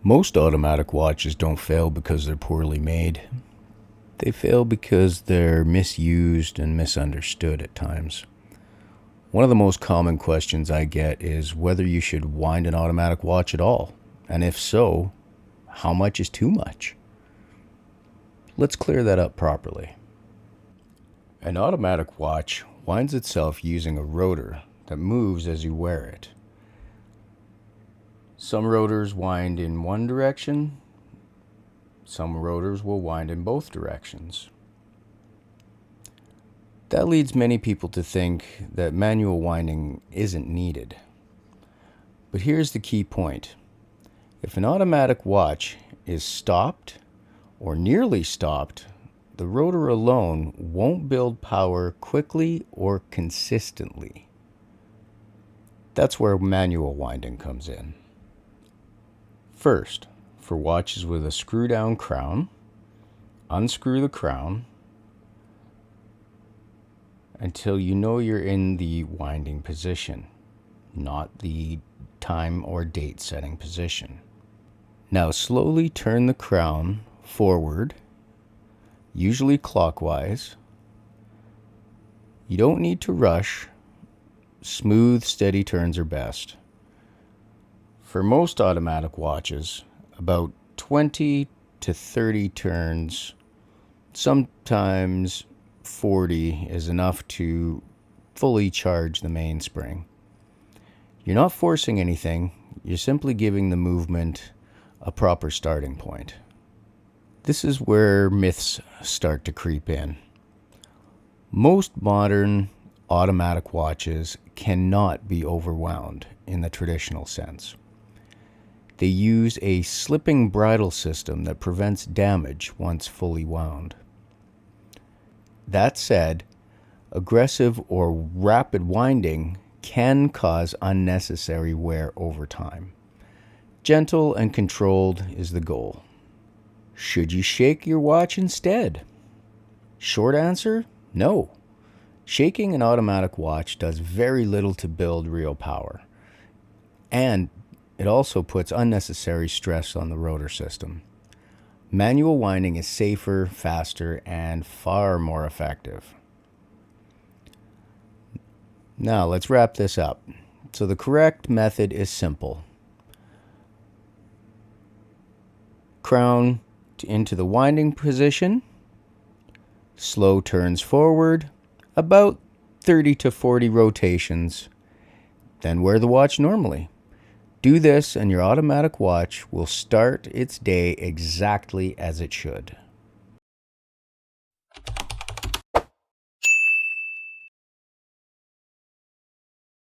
Most automatic watches don't fail because they're poorly made. They fail because they're misused and misunderstood at times. One of the most common questions I get is whether you should wind an automatic watch at all, and if so, how much is too much? Let's clear that up properly. An automatic watch winds itself using a rotor that moves as you wear it. Some rotors wind in one direction. Some rotors will wind in both directions. That leads many people to think that manual winding isn't needed. But here's the key point. If an automatic watch is stopped or nearly stopped, the rotor alone won't build power quickly or consistently. That's where manual winding comes in. First, for watches with a screw-down crown, unscrew the crown until you know you're in the winding position, not the time or date setting position. Now slowly turn the crown forward, usually clockwise. You don't need to rush. Smooth, steady turns are best. For most automatic watches, about 20 to 30 turns, sometimes 40 is enough to fully charge the mainspring. You're not forcing anything, you're simply giving the movement a proper starting point. This is where myths start to creep in. Most modern automatic watches cannot be overwound in the traditional sense. They use a slipping bridle system that prevents damage once fully wound. That said, aggressive or rapid winding can cause unnecessary wear over time. Gentle and controlled is the goal. Should you shake your watch instead? Short answer, no. Shaking an automatic watch does very little to build real power, and it also puts unnecessary stress on the rotor system. Manual winding is safer, faster, and far more effective. Now let's wrap this up. So the correct method is simple. Crown into the winding position, slow turns forward, about 30 to 40 rotations, then wear the watch normally. Do this and your automatic watch will start its day exactly as it should.